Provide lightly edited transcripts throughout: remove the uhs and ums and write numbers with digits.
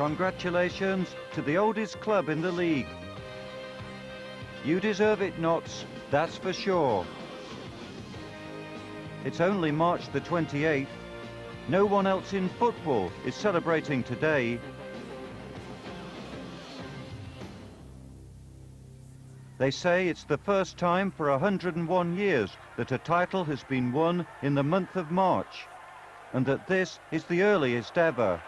Congratulations to the oldest club in the league. You deserve it, Notts, that's for sure. It's only March the 28th. No one else in football is celebrating today. They say it's the first time for 101 years that a title has been won in the month of March, and that this is the earliest ever.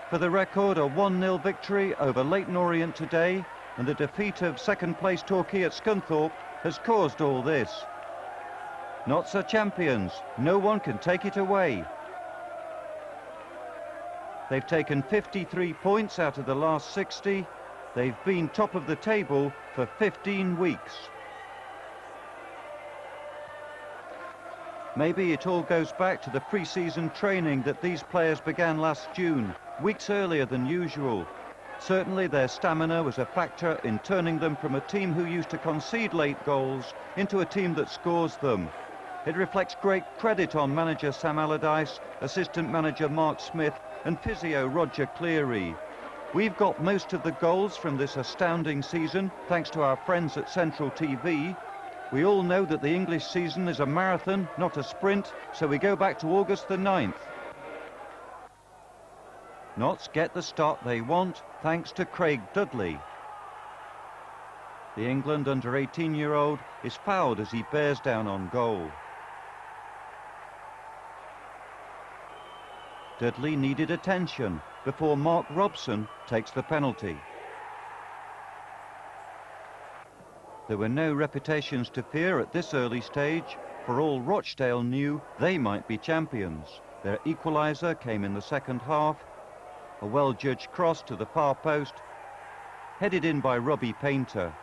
For the record, a 1-0 victory over Leyton Orient today and the defeat of second-place Torquay at Scunthorpe has caused all this. Notts are champions. No one can take it away. They've taken 53 points out of the last 60. They've been top of the table for 15 weeks. Maybe it all goes back to the pre-season training that these players began last June, weeks earlier than usual. Certainly their stamina was a factor in turning them from a team who used to concede late goals into a team that scores them. It reflects great credit on manager Sam Allardyce, assistant manager Mark Smith and physio Roger Cleary. We've got most of the goals from this astounding season thanks to our friends at Central TV. We all know that the English season is a marathon, not a sprint, so we go back to August the 9th. Notts get the start they want thanks to Craig Dudley. The England under-18-year-old is fouled as he bears down on goal. Dudley needed attention before Mark Robson takes the penalty. There were no reputations to fear at this early stage, for all Rochdale knew they might be champions. Their equaliser came in the second half, a well-judged cross to the far post, headed in by Robbie Painter.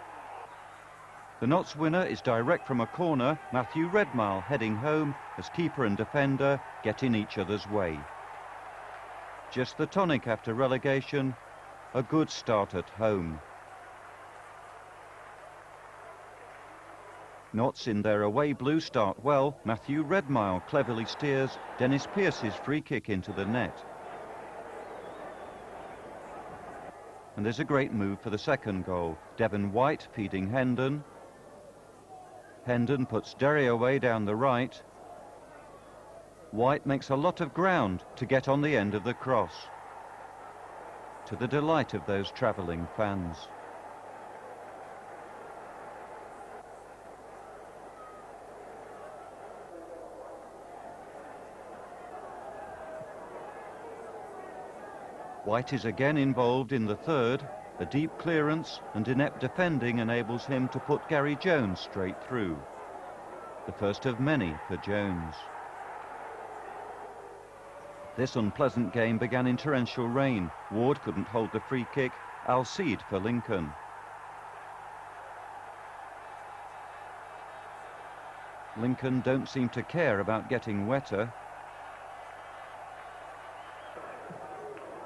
The Notts winner is direct from a corner, Matthew Redmile heading home as keeper and defender get in each other's way. Just the tonic after relegation, a good start at home. Notts in their away blue start well. Matthew Redmile cleverly steers Dennis Pearce's free kick into the net. And there's a great move for the second goal. Devon White feeding Hendon. Hendon puts Derry away down the right. White makes a lot of ground to get on the end of the cross, to the delight of those travelling fans. White is again involved in the third. A deep clearance and inept defending enables him to put Gary Jones straight through. The first of many for Jones. This unpleasant game began in torrential rain. Ward couldn't hold the free kick. Alcide for Lincoln. Lincoln don't seem to care about getting wetter.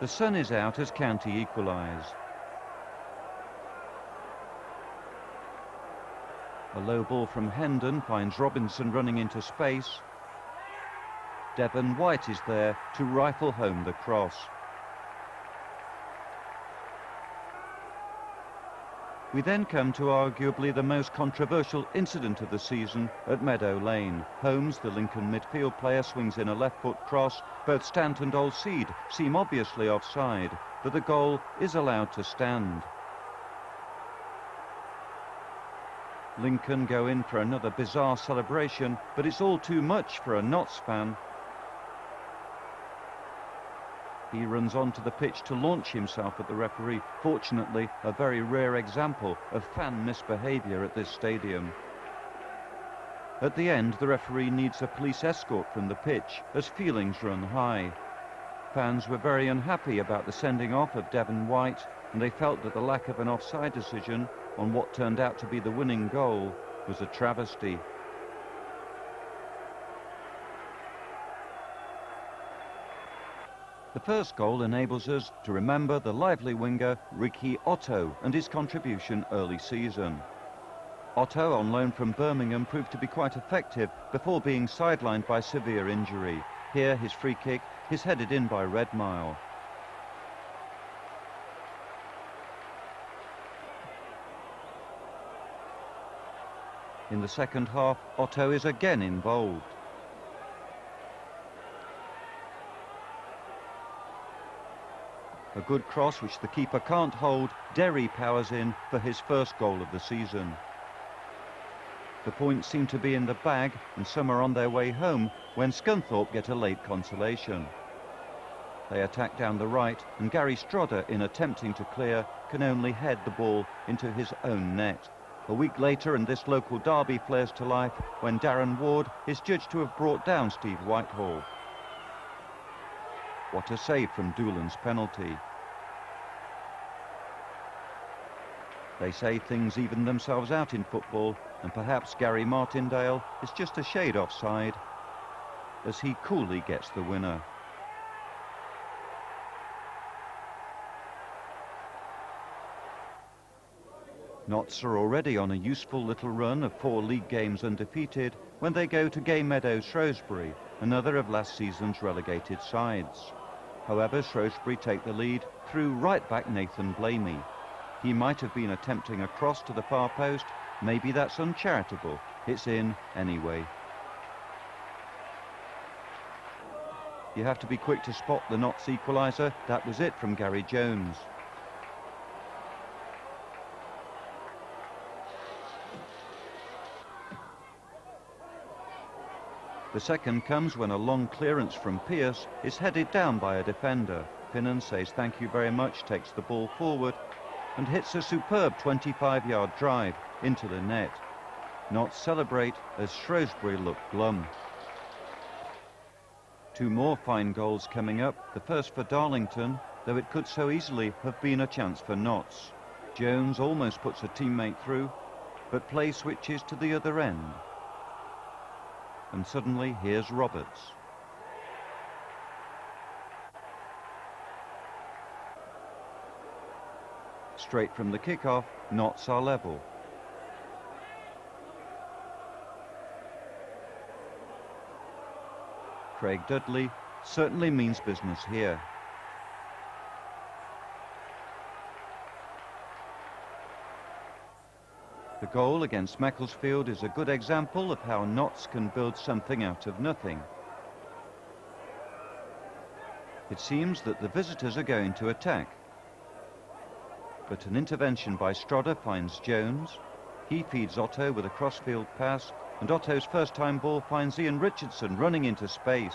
The sun is out as County equalise. A low ball from Hendon finds Robinson running into space. Devon White is there to rifle home the cross. We then come to arguably the most controversial incident of the season at Meadow Lane. Holmes, the Lincoln midfield player, swings in a left-foot cross. Both Stant and Alcide seem obviously offside, but the goal is allowed to stand. Lincoln go in for another bizarre celebration, but it's all too much for a Notts fan. He runs onto the pitch to launch himself at the referee. Fortunately, a very rare example of fan misbehaviour at this stadium. At the end, the referee needs a police escort from the pitch as feelings run high. Fans were very unhappy about the sending off of Devon White, and they felt that the lack of an offside decision on what turned out to be the winning goal was a travesty. The first goal enables us to remember the lively winger Ricky Otto and his contribution early season. Otto, on loan from Birmingham, proved to be quite effective before being sidelined by severe injury. Here his free kick is headed in by Redmile. In the second half, Otto is again involved. A good cross which the keeper can't hold. Derry powers in for his first goal of the season. The points seem to be in the bag and some are on their way home when Scunthorpe get a late consolation. They attack down the right and Gary Strodder, in attempting to clear, can only head the ball into his own net. A week later and this local derby flares to life when Darren Ward is judged to have brought down Steve Whitehall. What a save from Doolan's penalty. They say things even themselves out in football, and perhaps Gary Martindale is just a shade offside as he coolly gets the winner. Notts are already on a useful little run of 4 league games undefeated when they go to Gay Meadows Shrewsbury, another of last season's relegated sides. However, Shrewsbury take the lead through right-back Nathan Blamey. He might have been attempting a cross to the far post. Maybe that's uncharitable. It's in anyway. You have to be quick to spot the Notts equaliser. That was it from Gary Jones. The second comes when a long clearance from Pearce is headed down by a defender. Finnan says thank you very much, takes the ball forward and hits a superb 25-yard drive into the net. Notts celebrate as Shrewsbury look glum. 2 more fine goals coming up, the first for Darlington, though it could so easily have been a chance for Notts. Jones almost puts a teammate through, but play switches to the other end. And suddenly here's Roberts. Straight from the kick-off, Notts are level. Craig Dudley certainly means business here. The goal against Macclesfield is a good example of how Notts can build something out of nothing. It seems that the visitors are going to attack. But an intervention by Strodder finds Jones. He feeds Otto with a crossfield pass, and Otto's first-time ball finds Ian Richardson running into space.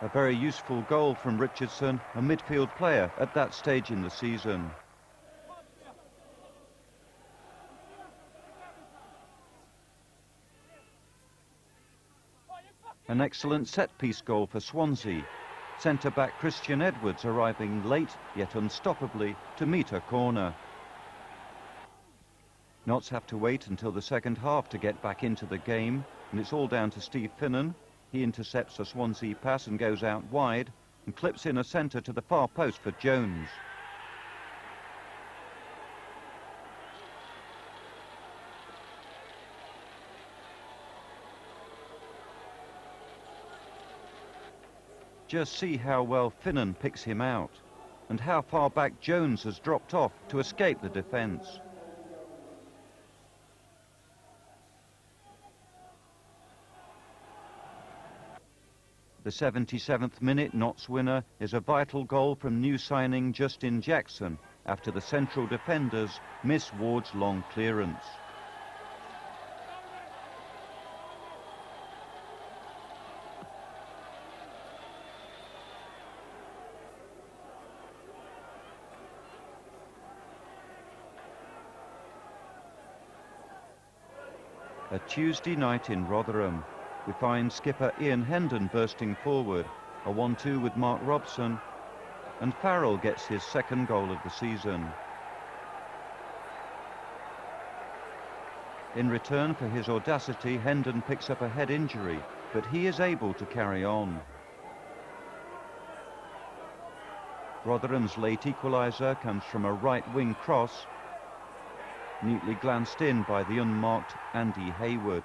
A very useful goal from Richardson, a midfield player at that stage in the season. An excellent set-piece goal for Swansea. Centre-back Christian Edwards arriving late, yet unstoppably, to meet a corner. Notts have to wait until the second half to get back into the game, and it's all down to Steve Finnan. He intercepts a Swansea pass and goes out wide, and clips in a centre to the far post for Jones. Just see how well Finnan picks him out, and how far back Jones has dropped off to escape the defence. The 77th minute Notts winner is a vital goal from new signing Justin Jackson after the central defenders miss Ward's long clearance. A Tuesday night in Rotherham. We find skipper Ian Hendon bursting forward, a 1-2 with Mark Robson, and Farrell gets his second goal of the season. In return for his audacity, Hendon picks up a head injury, but he is able to carry on. Rotherham's late equaliser comes from a right-wing cross, neatly glanced in by the unmarked Andy Hayward.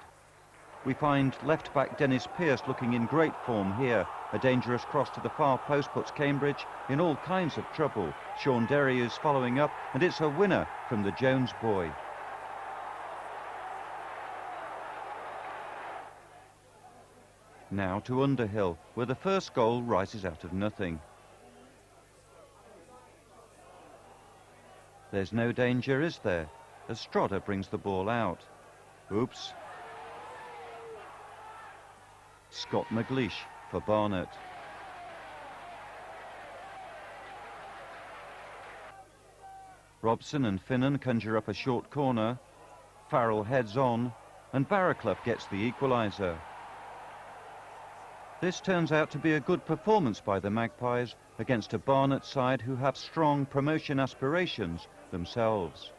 We find left-back Dennis Pearce looking in great form here. A dangerous cross to the far post puts Cambridge in all kinds of trouble. Sean Derry is following up, and it's a winner from the Jones boy. Now to Underhill, where the first goal rises out of nothing. There's no danger, is there, as Strodder brings the ball out. Oops. Scott McLeish for Barnet. Robson and Finnan conjure up a short corner. Farrell heads on, and Barraclough gets the equaliser. This turns out to be a good performance by the Magpies against a Barnet side who have strong promotion aspirations themselves.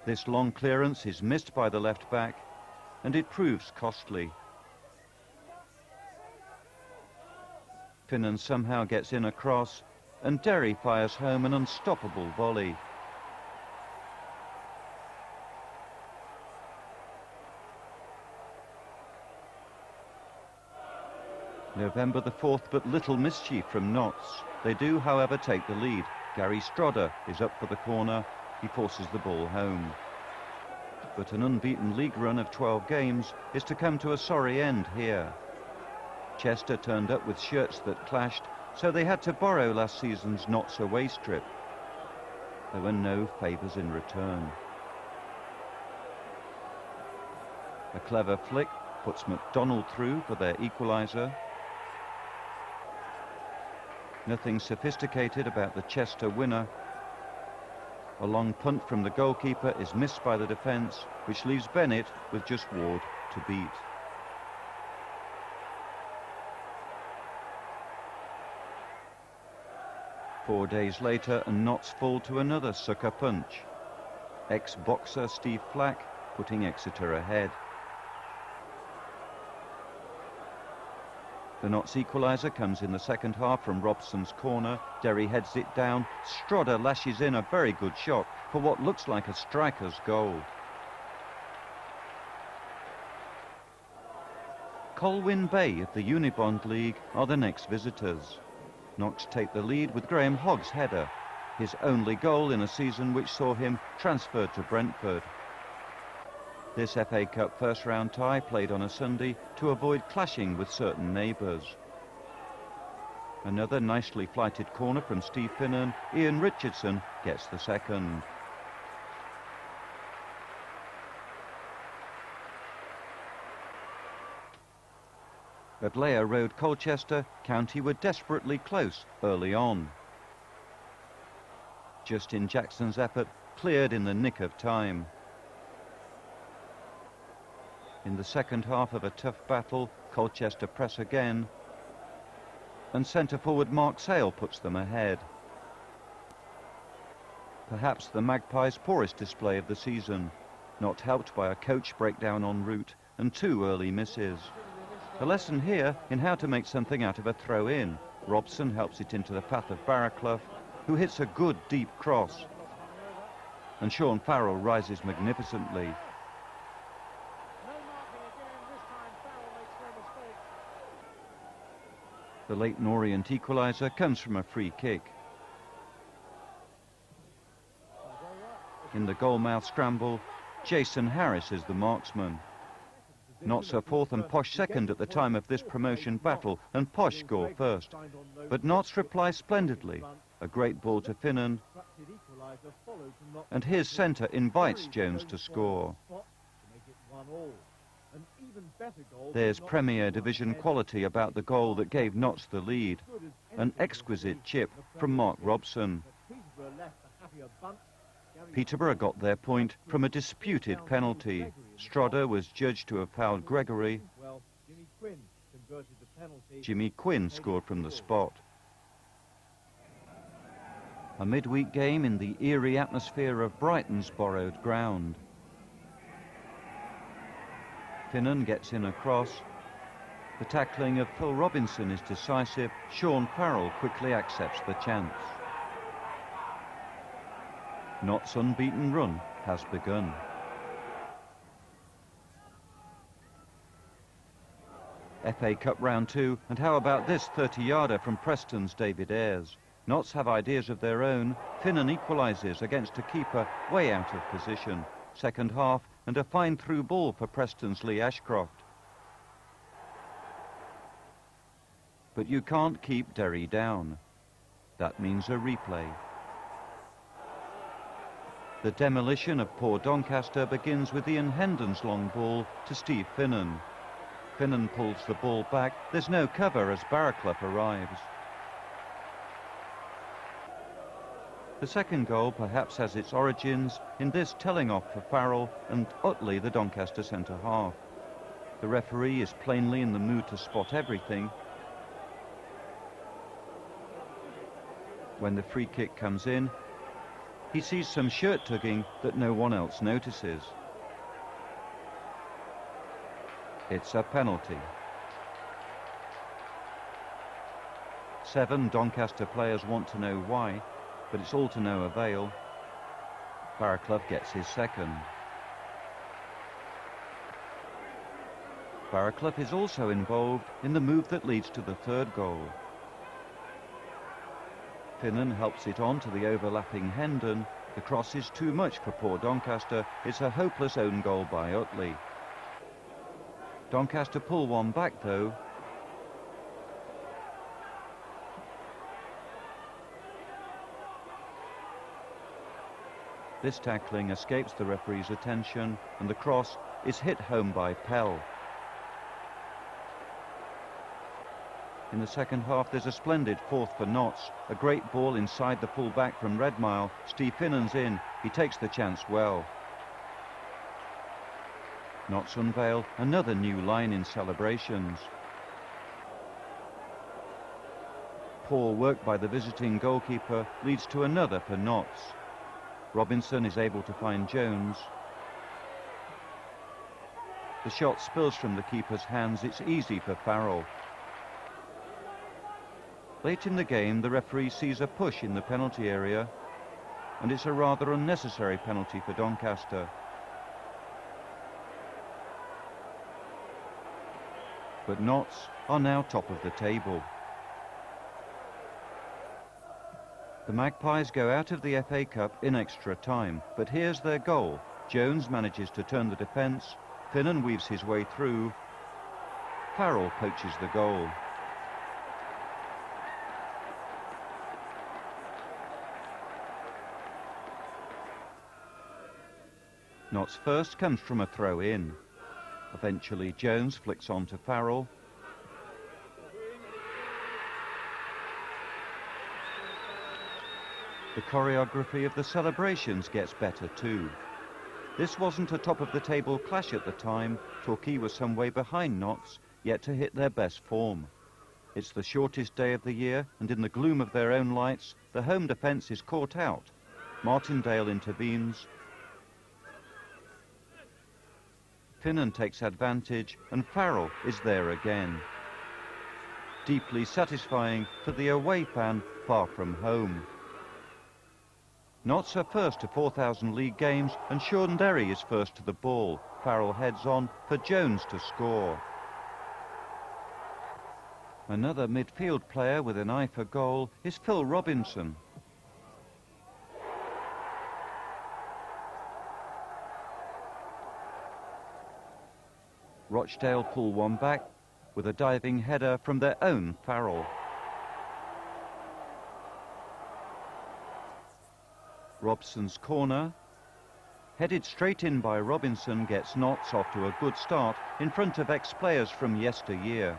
This long clearance is missed by the left back, and it proves costly. Finnan somehow gets in a cross, and Derry fires home an unstoppable volley. November the 4th, but little mischief from Notts. They do, however, take the lead. Gary Strodder is up for the corner. He forces the ball home. But an unbeaten league run of 12 games is to come to a sorry end here. Chester turned up with shirts that clashed, so they had to borrow last season's Notts away strip. There were no favours in return. A clever flick puts McDonald through for their equaliser. Nothing sophisticated about the Chester winner. A long punt from the goalkeeper is missed by the defence, which leaves Bennett with just Ward to beat. Four days later, and Notts fall to another sucker punch. Ex-boxer Steve Flack putting Exeter ahead. The Notts equaliser comes in the second half from Robson's corner. Derry heads it down. Strodder lashes in a very good shot for what looks like a striker's goal. Colwyn Bay of the Unibond League are the next visitors. Knox take the lead with Graham Hogg's header, his only goal in a season which saw him transferred to Brentford. This FA Cup first round tie played on a Sunday to avoid clashing with certain neighbours. Another nicely flighted corner from Steve Finnan. Ian Richardson gets the second. At Layer Road, Colchester, County were desperately close early on. Justin Jackson's effort cleared in the nick of time. In the second half of a tough battle, Colchester press again, and centre-forward Mark Sale puts them ahead. Perhaps the Magpies' poorest display of the season, not helped by a coach breakdown en route and 2 early misses. A lesson here in how to make something out of a throw-in. Robson helps it into the path of Barraclough, who hits a good deep cross. And Sean Farrell rises magnificently. The Leyton Orient equaliser comes from a free kick. In the goalmouth scramble, Jason Harris is the marksman. Notts are 4th and Posh 2nd at the time of this promotion battle, and Posh score first. But Notts reply splendidly. A great ball to Finnan, and his centre invites Jones to score. There's Premier Division quality about the goal that gave Notts the lead. An exquisite chip from Mark Robson. Peterborough got their point from a disputed penalty. Strodder was judged to have fouled Gregory. Jimmy Quinn scored from the spot. A midweek game in the eerie atmosphere of Brighton's borrowed ground. Finnan gets in a cross. The tackling of Phil Robinson is decisive. Sean Farrell quickly accepts the chance. Notts' unbeaten run has begun. FA Cup round 2, and how about this 30-yarder from Preston's David Ayres? Notts have ideas of their own. Finnan equalises against a keeper way out of position. Second half, and a fine through ball for Preston's Lee Ashcroft. But you can't keep Derry down. That means a replay. The demolition of poor Doncaster begins with Ian Hendon's long ball to Steve Finnan. Finnan pulls the ball back. There's no cover as Barraclough arrives. The second goal perhaps has its origins in this telling off for Farrell and Utley, the Doncaster centre-half. The referee is plainly in the mood to spot everything. When the free kick comes in, he sees some shirt tugging that no one else notices. It's a penalty. 7 Doncaster players want to know why, but it's all to no avail. Barraclough gets his second. Barraclough is also involved in the move that leads to the third goal. Finnan helps it on to the overlapping Hendon. The cross is too much for poor Doncaster. It's a hopeless own goal by Utley. Doncaster pull one back though. This tackling escapes the referee's attention, and the cross is hit home by Pell. In the second half, there's a splendid fourth for Notts. A great ball inside the full-back from Redmile. Steve Finnan's in. He takes the chance well. Notts unveil another new line in celebrations. Poor work by the visiting goalkeeper leads to another for Notts. Robinson is able to find Jones. The shot spills from the keeper's hands. It's easy for Farrell. Late in the game, the referee sees a push in the penalty area, and it's a rather unnecessary penalty for Doncaster. But Notts are now top of the table. The Magpies go out of the FA Cup in extra time, but here's their goal. Jones manages to turn the defence. Finnan weaves his way through. Farrell poaches the goal. Notts' first comes from a throw-in. Eventually Jones flicks on to Farrell. The choreography of the celebrations gets better too. This wasn't a top-of-the-table clash at the time. Torquay was some way behind Notts, yet to hit their best form. It's the shortest day of the year, and in the gloom of their own lights, the home defence is caught out. Martindale intervenes. Finnan takes advantage, and Farrell is there again. Deeply satisfying for the away fan far from home. Notts are first to 4,000 league games, and Sean Derry is first to the ball. Farrell heads on for Jones to score. Another midfield player with an eye for goal is Phil Robinson. Rochdale pull one back with a diving header from their own Farrell. Robson's corner, headed straight in by Robinson, gets Notts off to a good start in front of ex-players from yesteryear.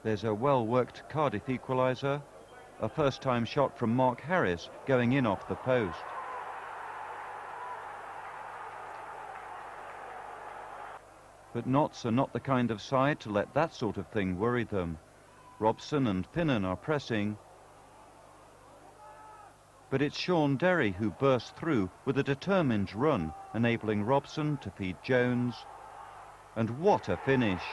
There's a well-worked Cardiff equaliser, a first-time shot from Mark Harris going in off the post. But Notts are not the kind of side to let that sort of thing worry them. Robson and Finnan are pressing, but it's Sean Derry who bursts through with a determined run, enabling Robson to feed Jones. And what a finish!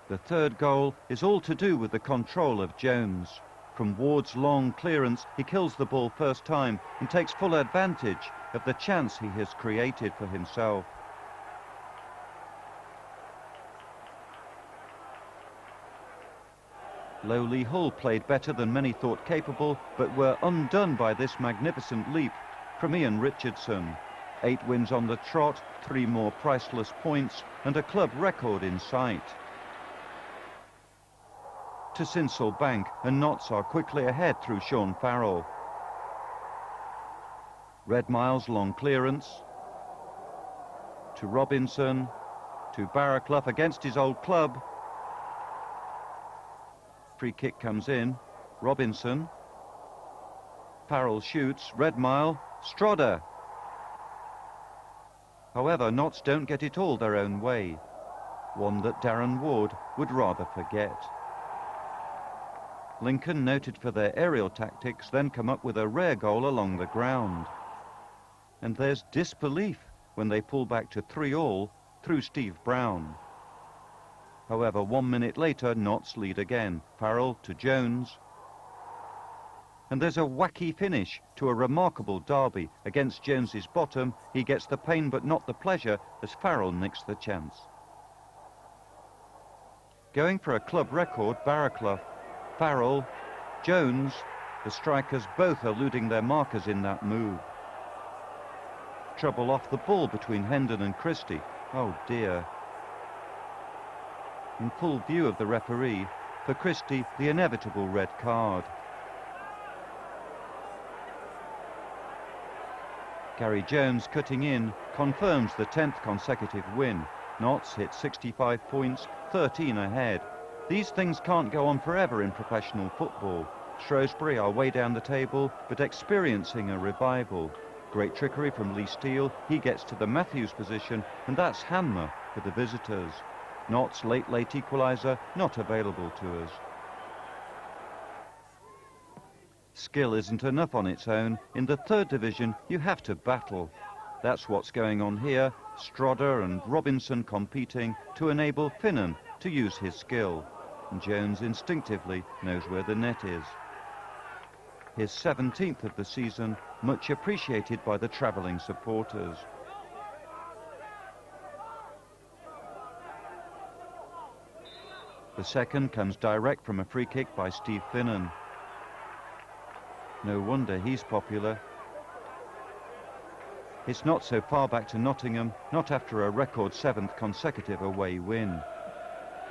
The third goal is all to do with the control of Jones. From Ward's long clearance, he kills the ball first time and takes full advantage of the chance he has created for himself. Lowly Hull played better than many thought capable, but were undone by this magnificent leap from Ian Richardson. 8 wins on the trot, 3 more priceless points, and a club record in sight. To Sincil Bank, and Notts are quickly ahead through Sean Farrell. Redmile's long clearance. To Robinson. To Barraclough against his old club. Free kick comes in. Robinson. Farrell shoots. Redmile. Strodder. However, Notts don't get it all their own way. One that Darren Ward would rather forget. Lincoln, noted for their aerial tactics, then come up with a rare goal along the ground. And there's disbelief when they pull back to 3-all through Steve Brown. However, 1 minute later, Notts lead again. Farrell to Jones. And there's a wacky finish to a remarkable derby. Against Jones's bottom, he gets the pain but not the pleasure as Farrell nicks the chance. Going for a club record, Barraclough, Farrell, Jones, the strikers both eluding their markers in that move. Trouble off the ball between Hendon and Christie. Oh dear. In full view of the referee, for Christie the inevitable red card. Gary Jones cutting in confirms the 10th consecutive win. Notts hit 65 points, 13 ahead. These things can't go on forever in professional football. Shrewsbury are way down the table, but experiencing a revival. Great trickery from Lee Steele. He gets to the Matthews position, and that's Hanmer for the visitors. Notts' late equaliser not available to us. Skill isn't enough on its own. In the 3rd division, you have to battle. That's what's going on here. Strodder and Robinson competing to enable Finnan to use his skill. And Jones instinctively knows where the net is. His 17th of the season, much appreciated by the travelling supporters. The second comes direct from a free kick by Steve Finnan. No wonder he's popular. It's not so far back to Nottingham, not after a record 7th consecutive away win.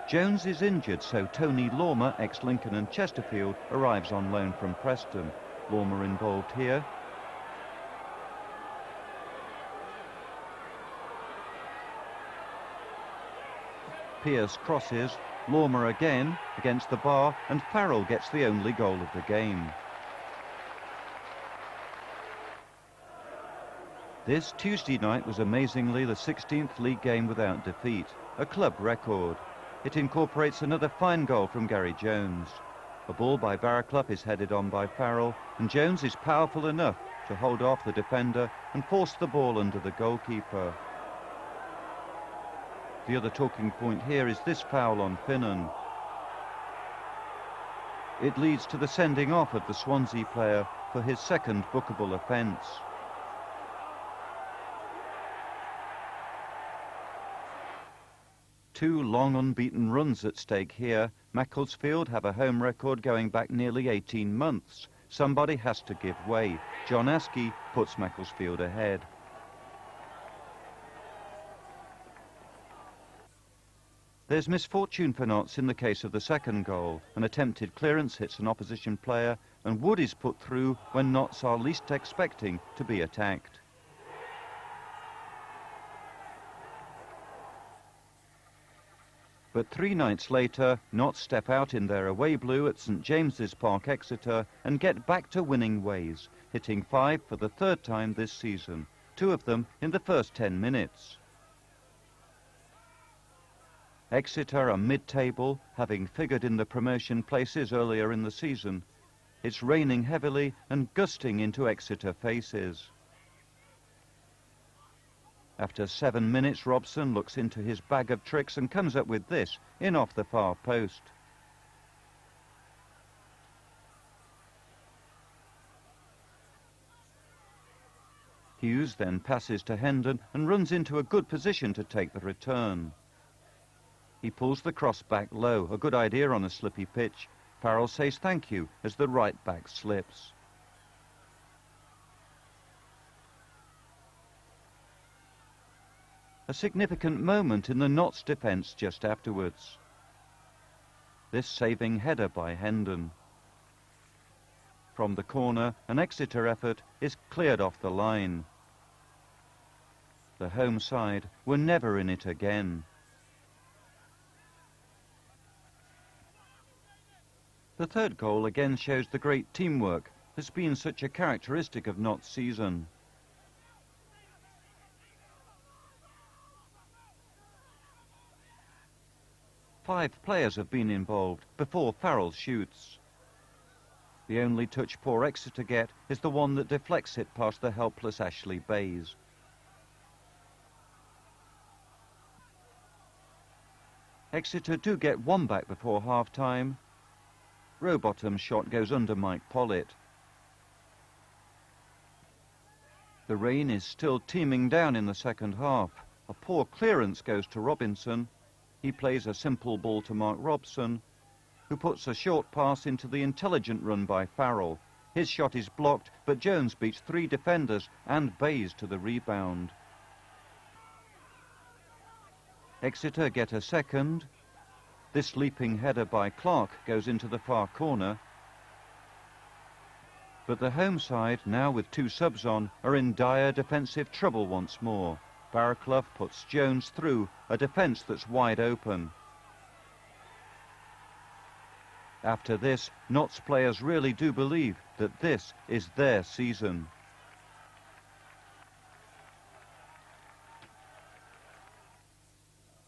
Jones is injured, so Tony Lormer, ex-Lincoln and Chesterfield, arrives on loan from Preston. Lormer involved here. Pearce crosses, Lormer again against the bar, and Farrell gets the only goal of the game. This Tuesday night was amazingly the 16th league game without defeat, a club record. It incorporates another fine goal from Gary Jones. A ball by Barraclough is headed on by Farrell, and Jones is powerful enough to hold off the defender and force the ball under the goalkeeper. The other talking point here is this foul on Finnan. It leads to the sending off of the Swansea player for his 2nd bookable offence. Two long unbeaten runs at stake here. Macclesfield have a home record going back nearly 18 months. Somebody has to give way. John Askey puts Macclesfield ahead. There's misfortune for Notts in the case of the 2nd goal. An attempted clearance hits an opposition player, and Wood is put through when Notts are least expecting to be attacked. But 3 nights later, Notts step out in their away blue at St James's Park, Exeter, and get back to winning ways, hitting 5 for the 3rd time this season, 2 of them in the first 10 minutes. Exeter are mid-table, having figured in the promotion places earlier in the season. It's raining heavily and gusting into Exeter faces. After 7 minutes, Robson looks into his bag of tricks and comes up with this, in off the far post. Hughes then passes to Hendon and runs into a good position to take the return. He pulls the cross back low, a good idea on a slippy pitch. Farrell says thank you as the right back slips. A significant moment in the Notts defence just afterwards. This saving header by Hendon. From the corner, an Exeter effort is cleared off the line. The home side were never in it again. The third goal again shows the great teamwork that's been such a characteristic of Notts' season. Five players have been involved before Farrell shoots. The only touch poor Exeter get is the one that deflects it past the helpless Ashley Bayes. Exeter do get one back before half-time. Rowbottom's shot goes under Mike Pollitt. The rain is still teeming down in the second half. A poor clearance goes to Robinson. He plays a simple ball to Mark Robson, who puts a short pass into the intelligent run by Farrell. His shot is blocked, but Jones beats three defenders and Bayes to the rebound. Exeter get a second. This leaping header by Clark goes into the far corner. But the home side, now with two subs on, are in dire defensive trouble once more. Barraclough puts Jones through a defence that's wide open. After this, Notts players really do believe that this is their season.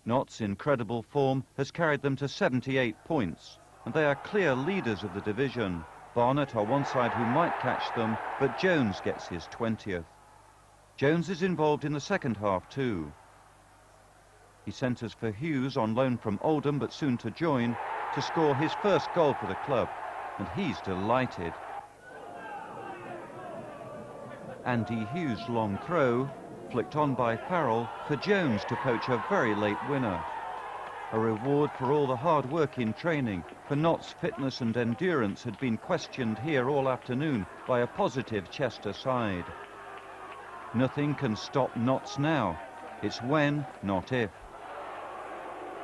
Notts' incredible form has carried them to 78 points, and they are clear leaders of the division. Barnet are one side who might catch them, but Jones gets his 20th. Jones is involved in the second half too. He centres for Hughes on loan from Oldham, but soon to join, to score his first goal for the club, and he's delighted. Andy Hughes' long throw, flicked on by Farrell, for Jones to poach a very late winner. A reward for all the hard work in training, for Notts' fitness and endurance had been questioned here all afternoon by a positive Chester side. Nothing can stop Notts now. It's when, not if.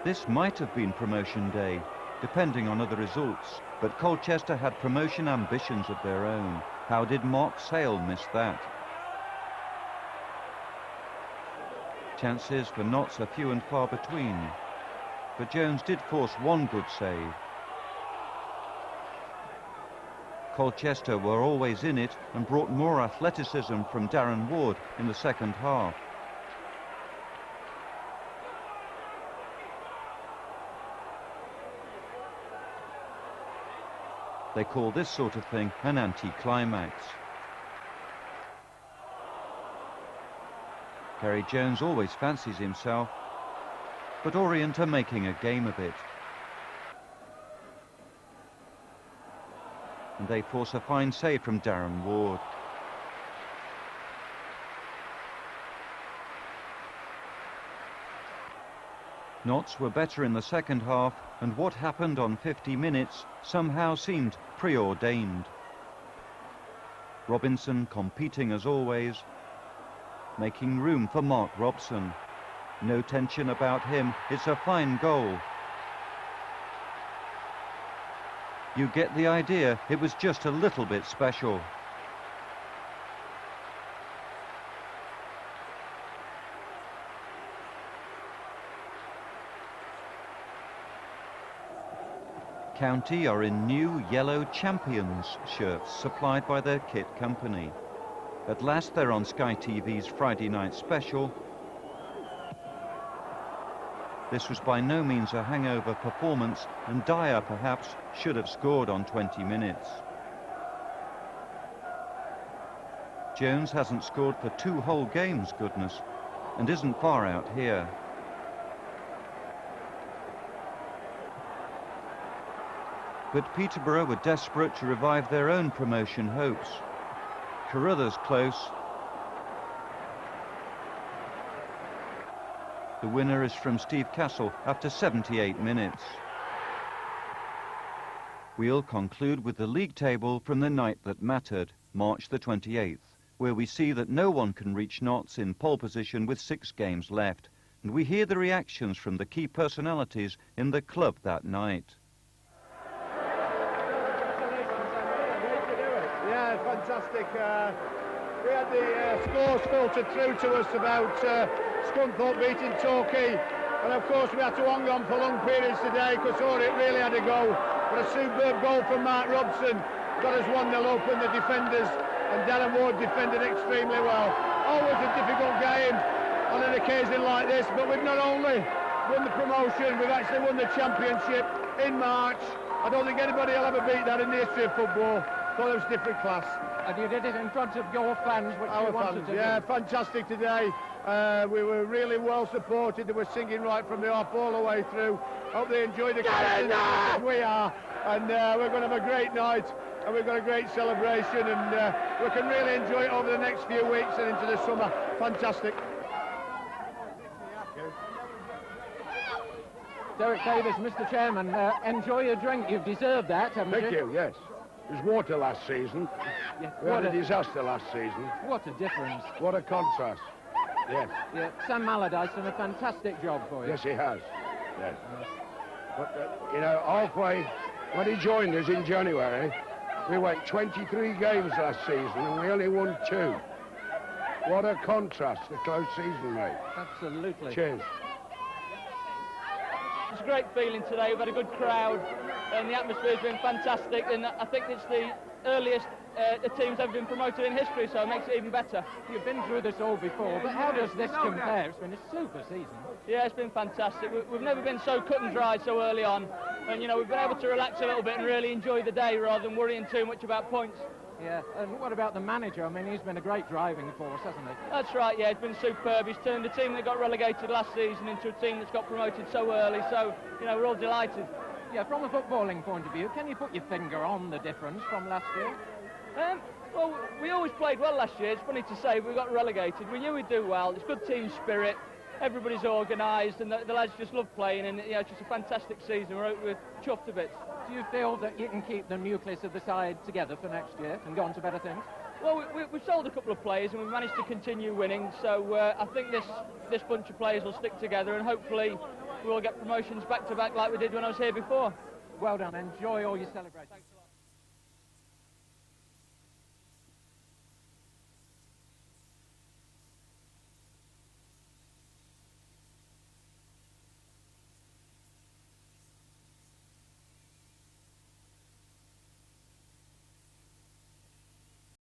This might have been promotion day, depending on other results, but Colchester had promotion ambitions of their own. How did Mark Sale miss that? Chances for Notts are few and far between, but Jones did force one good save. Colchester were always in it and brought more athleticism from Darren Ward in the second half. They call this sort of thing an anti-climax. Kerry Jones always fancies himself, but Orient are making a game of it. And they force a fine save from Darren Ward. Notts were better in the second half, and what happened on 50 minutes somehow seemed preordained. Robinson competing as always, making room for Mark Robson. No tension about him, it's a fine goal. You get the idea, it was just a little bit special. County are in new yellow Champions shirts supplied by their kit company. At last they're on Sky TV's Friday night special. This was by no means a hangover performance, and Dyer perhaps should have scored on 20 minutes. Jones hasn't scored for 2 whole games, goodness, and isn't far out here. But Peterborough were desperate to revive their own promotion hopes. Carruthers close, The winner is from Steve Castle after 78 minutes. We'll conclude with the league table from the night that mattered, March the 28th, where we see that no one can reach Notts in pole position with 6 games left, and we hear the reactions from the key personalities in the club that night. Yeah, fantastic. We had the scores filtered through to us about Scunthorpe beating Torquay, and of course we had to hang on for long periods today because it really had to go. But a superb goal from Mark Robson got us 1-0 up, and the defenders and Darren Ward defended extremely well. Always a difficult game on an occasion like this, but we've not only won the promotion, we've actually won the championship in March. I don't think anybody will ever beat that in the history of football. Thought it was different class. And you did it in front of your fans, which you wanted to do. Yeah, fantastic today. We were really well supported. They were singing right from the off all the way through. Hope they enjoyed the concert as we are. And we're going to have a great night, and we've got a great celebration, and we can really enjoy it over the next few weeks and into the summer. Fantastic. Derek Davis, Mr. Chairman, enjoy your drink. You've deserved that, haven't you? Thank you, yes. It was water last season. Yeah, We had a disaster last season. What a difference. What a contrast. Yes. Yeah, Sam Allardyce done a fantastic job for you. Yes, he has. Yes. But, you know, halfway, when he joined us in January, we went 23 games last season and we only won 2. What a contrast the close season made. Absolutely. Cheers. It's a great feeling today. We've had a good crowd and the atmosphere's been fantastic, and I think it's the earliest the team's ever been promoted in history, so it makes it even better. You've been through this all before, but how does this compare? It's been a super season. Yeah, it's been fantastic. We've never been so cut and dry so early on, and you know, we've been able to relax a little bit and really enjoy the day rather than worrying too much about points. Yeah, and what about the manager? I mean, he's been a great driving force, hasn't he? That's right, yeah, he's been superb. He's turned a team that got relegated last season into a team that's got promoted so early, so, you know, we're all delighted. Yeah, from a footballing point of view, can you put your finger on the difference from last year? Well, we always played well last year. It's funny to say, we got relegated. We knew we'd do well. It's good team spirit. Everybody's organised, and the lads just love playing, and you know, it's just a fantastic season. We're chuffed a bit. Do you feel that you can keep the nucleus of the side together for next year and go on to better things? Well, we've sold a couple of players and we've managed to continue winning, so I think this bunch of players will stick together, and hopefully we'll get promotions back to back like we did when I was here before. Well done. Enjoy all your celebrations.